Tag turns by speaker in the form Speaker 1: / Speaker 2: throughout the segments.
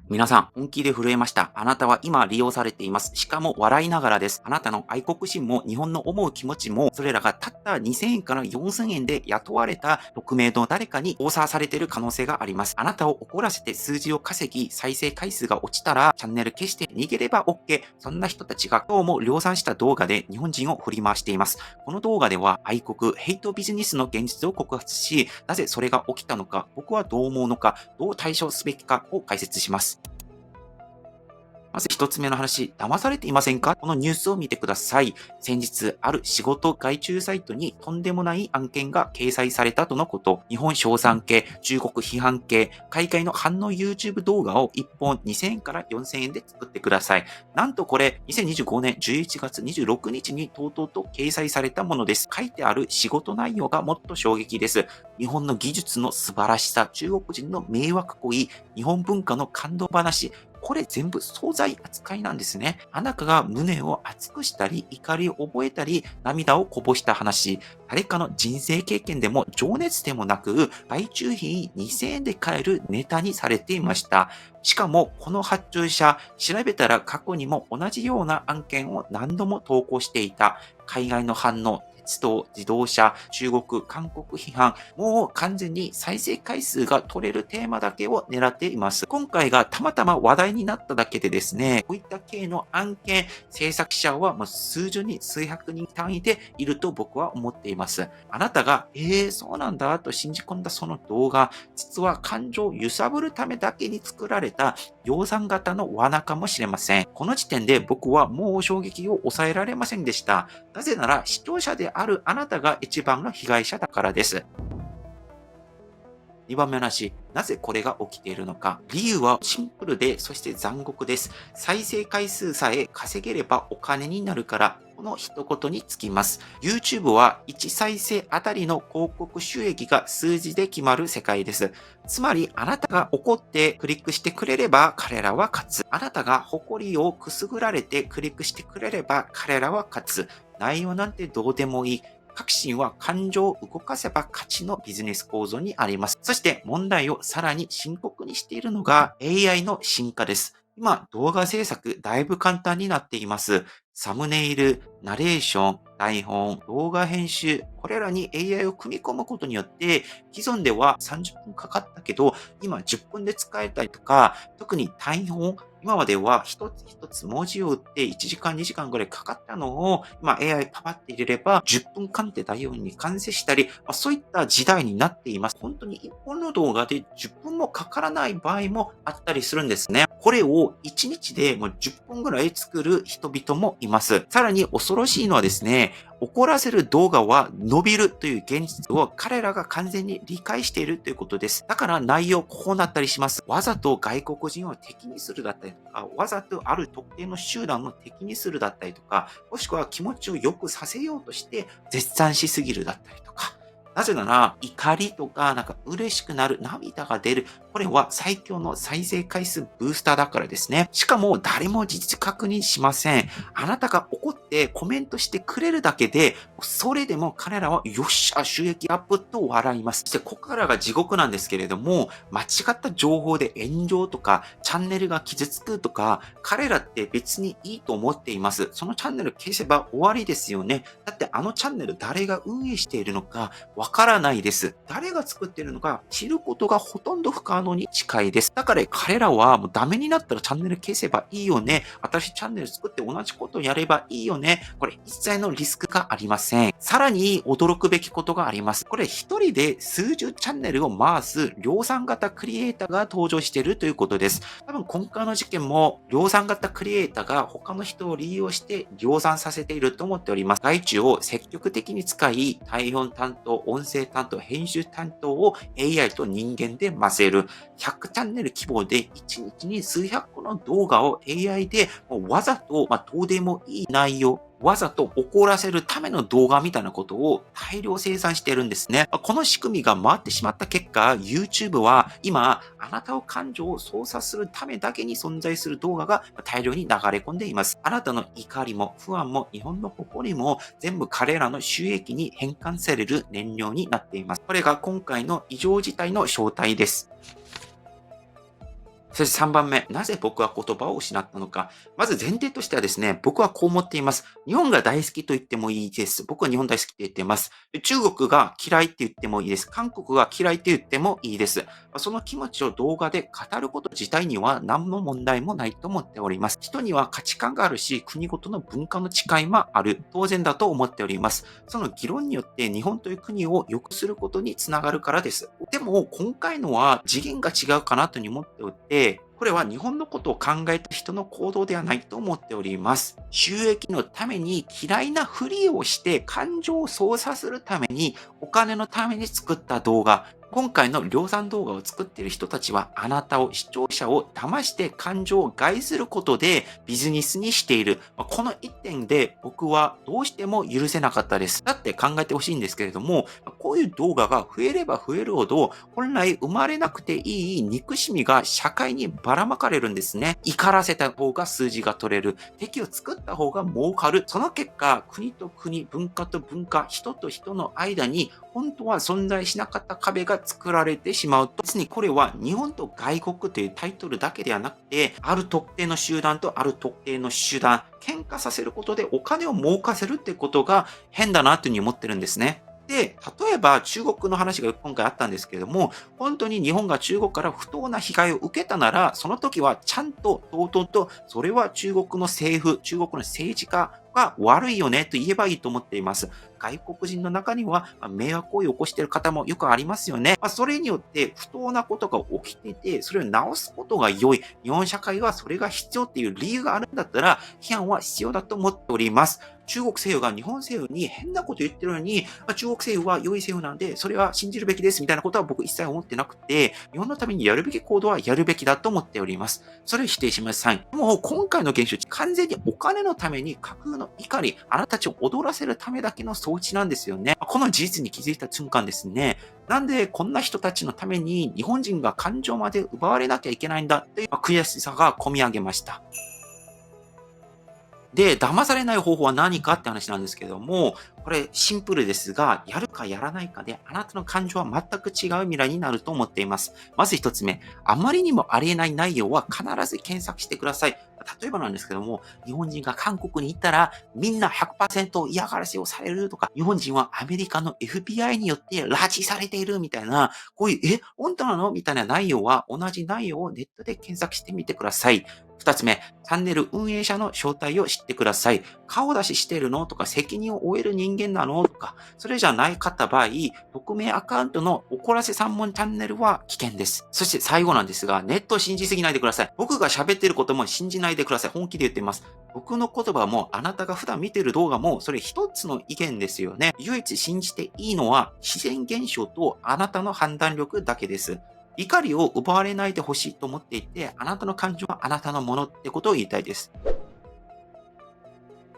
Speaker 1: 皆さん、本気で震えました。あなたは今利用されています。しかも笑いながらです。あなたの愛国心も日本の思う気持ちも、それらがたった2000円から4000円で雇われた匿名の誰かに操作されている可能性があります。あなたを怒らせて数字を稼ぎ、再生回数が落ちたら、チャンネル消して逃げれば OK。そんな人たちが今日も量産した動画で日本人を振り回しています。この動画では愛国、ヘイトビジネスの現実を告発し、なぜそれが起きたのか、僕はどう思うのか、どう対処すべきかを解説します。まず一つ目の話、騙されていませんか？このニュースを見てください。先日、ある仕事外注サイトにとんでもない案件が掲載されたとのこと。日本称賛系、中国批判系、海外の反応 YouTube 動画を1本2000円から4000円で作ってください。なんとこれ、2025年11月26日にとうとうと掲載されたものです。書いてある仕事内容がもっと衝撃です。日本の技術の素晴らしさ、中国人の迷惑行為、日本文化の感動話、これ全部惣菜扱いなんですね。あなたが胸を熱くしたり、怒りを覚えたり、涙をこぼした話、誰かの人生経験でも情熱でもなく、外注費2000円で買えるネタにされていました。しかも、この発注者、調べたら過去にも同じような案件を何度も投稿していた。海外の反応、鉄道、自動車、中国、韓国批判、もう完全に再生回数が取れるテーマだけを狙っています。今回がたまたま話題になっただけでですね、こういった系の案件、制作者はもう数十人、数百人単位でいると僕は思っています。あなたが、そうなんだと信じ込んだその動画、実は感情を揺さぶるためだけに作られた量産型の罠かもしれません。この時点で僕はもう衝撃を抑えられませんでした。なぜなら視聴者であるあなたが一番の被害者だからです。2番目の話、なぜこれが起きているのか。理由はシンプルで、そして残酷です。再生回数さえ稼げればお金になるから、この一言につきます。YouTube は1再生あたりの広告収益が数字で決まる世界です。つまり、あなたが怒ってクリックしてくれれば彼らは勝つ。あなたが誇りをくすぐられてクリックしてくれれば彼らは勝つ。内容なんてどうでもいい。革新は感情を動かせば勝ちのビジネス構造にあります。そして問題をさらに深刻にしているのが AI の進化です。今、動画制作だいぶ簡単になっています。サムネイル、ナレーション、台本、動画編集、これらに AI を組み込むことによって、既存では30分かかったけど、今10分で使えたりとか、特に台本、今までは一つ一つ文字を打って1時間2時間ぐらいかかったのを、今 AI パパって入れれば10分間って対応に完成したり、そういった時代になっています。本当に1本の動画で10分もかからない場合もあったりするんですね。これを1日でもう10分ぐらい作る人々もいます。さらに恐ろしいのはですね、怒らせる動画は伸びるという現実を彼らが完全に理解しているということです。だから内容こうなったりします。わざと外国人を敵にするだったりとか、わざとある特定の集団を敵にするだったりとか、もしくは気持ちを良くさせようとして絶賛しすぎるだったりとか、なぜなら、怒りとか、嬉しくなる、涙が出る。これは最強の再生回数ブースターだからですね。しかも誰も事実確認しません。あなたが怒ってコメントしてくれるだけで、それでも彼らはよっしゃ、収益アップと笑います。そしてここからが地獄なんですけれども、間違った情報で炎上とか、チャンネルが傷つくとか、彼らって別にいいと思っています。そのチャンネル消せば終わりですよね。だってあのチャンネル誰が運営しているのか、わからないです。誰が作っているのか知ることがほとんど不可能に近いです。だから彼らはもうダメになったらチャンネル消せばいいよね。新しいチャンネル作って同じことをやればいいよね。これ一切のリスクがありません。さらに驚くべきことがあります。これ一人で数十チャンネルを回す量産型クリエイターが登場しているということです。多分今回の事件も量産型クリエイターが他の人を利用して量産させていると思っております。外注を積極的に使い、台本担当、音声担当、編集担当を AI と人間で混ぜる。100チャンネル規模で1日に数百個の動画を AI でもうわざと、どうでもいい内容、わざと怒らせるための動画みたいなことを大量生産しているんですね。この仕組みが回ってしまった結果、YouTube は今、あなたの感情を操作するためだけに存在する動画が大量に流れ込んでいます。あなたの怒りも不安も日本の誇りも全部彼らの収益に変換される燃料になっています。これが今回の異常事態の正体です。そして3番目、なぜ僕は言葉を失ったのか。まず前提としてはですね、僕はこう思っています。日本が大好きと言ってもいいです。僕は日本大好きと言っています。中国が嫌いって言ってもいいです。韓国が嫌いって言ってもいいです。その気持ちを動画で語ること自体には何の問題もないと思っております。人には価値観があるし、国ごとの文化の違いもある。当然だと思っております。その議論によって日本という国を良くすることにつながるからです。でも、今回のは次元が違うかなと思っておって、これは日本のことを考えた人の行動ではないと思っております。収益のために嫌いなふりをして感情を操作するためにお金のために作った動画。今回の量産動画を作っている人たちはあなたを視聴者を騙して感情を害することでビジネスにしている。この一点で僕はどうしても許せなかったです。だって考えてほしいんですけれども、こういう動画が増えれば増えるほど本来生まれなくていい憎しみが社会にばらまかれるんですね。怒らせた方が数字が取れる。敵を作った方が儲かる。その結果、国と国、文化と文化、人と人の間に本当は存在しなかった壁が作られてしまうと、別にこれは日本と外国というタイトルだけではなくて、ある特定の集団とある特定の集団、喧嘩させることでお金を儲かせるってことが変だなというふうに思ってるんですね。で、例えば中国の話が今回あったんですけれども、本当に日本が中国から不当な被害を受けたなら、その時はちゃんと堂々と、それは中国の政府、中国の政治家が悪いよねと言えばいいと思っています。外国人の中には迷惑行為を起こしている方もよくありますよね。それによって不当なことが起きていて、それを直すことが良い。日本社会はそれが必要っていう理由があるんだったら、批判は必要だと思っております。中国政府が日本政府に変なこと言ってるのに、中国政府は良い政府なんで、それは信じるべきですみたいなことは僕一切思ってなくて、日本のためにやるべき行動はやるべきだと思っております。それを否定しません。もう今回の現象、完全にお金のために架空の怒り、あなたたちを踊らせるためだけの装置なんですよね。この事実に気づいた瞬間ですね。なんでこんな人たちのために日本人が感情まで奪われなきゃいけないんだっていう悔しさが込み上げました。で、騙されない方法は何かって話なんですけども、これシンプルですが、やるかやらないかであなたの感情は全く違う未来になると思っています。まず一つ目、あまりにもありえない内容は必ず検索してください。例えばなんですけども、日本人が韓国に行ったらみんな100%嫌がらせをされるとか、日本人はアメリカの FBI によって拉致されているみたいな、こういう、本当なのみたいな内容は同じ内容をネットで検索してみてください。二つ目、チャンネル運営者の正体を知ってください。顔出ししてるのとか、責任を負える人間なのとか、それじゃないかった場合、匿名アカウントの怒らせ三問チャンネルは危険です。そして最後なんですが、ネットを信じすぎないでください。僕が喋ってることも信じないでください。本気で言っています。僕の言葉も、あなたが普段見てる動画も、それ一つの意見ですよね。唯一信じていいのは、自然現象とあなたの判断力だけです。怒りを奪われないでほしいと思っていて、あなたの感情はあなたのものってことを言いたいです。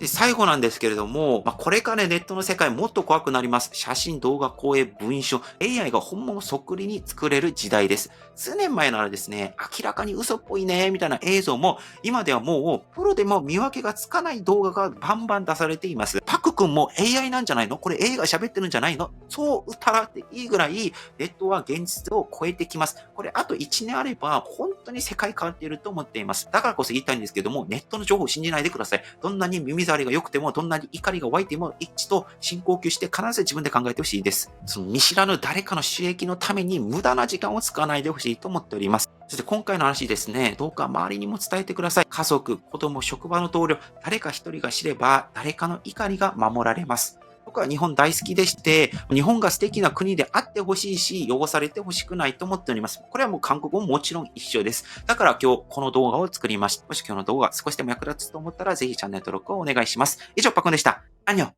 Speaker 1: で、最後なんですけれども、これからネットの世界もっと怖くなります。写真、動画、声、文章、AI が本物そっくりに作れる時代です。数年前ならですね、明らかに嘘っぽいね、みたいな映像も、今ではもう、プロでも見分けがつかない動画がバンバン出されています。パク君も AI なんじゃないのこれ AI が喋ってるんじゃないのそう疑っていいぐらい、ネットは現実を超えてきます。これあと1年あれば、本当に世界変わっていると思っています。だからこそ言いたいんですけども、ネットの情報を信じないでください。どんなに耳障りが良くても、どんなに怒りが湧いても、一致と深呼吸して必ず自分で考えてほしいです。その見知らぬ誰かの収益のために無駄な時間を使わないでほしいと思っております。そして今回の話ですね、どうか周りにも伝えてください。家族、子供、職場の同僚、誰か一人が知れば、誰かの怒りが守られます。僕は日本大好きでして、日本が素敵な国であってほしいし、汚されてほしくないと思っております。これはもう韓国ももちろん一緒です。だから今日この動画を作りました。もし今日の動画少しでも役立つと思ったら、ぜひチャンネル登録をお願いします。以上、パクンでした。アンニョン。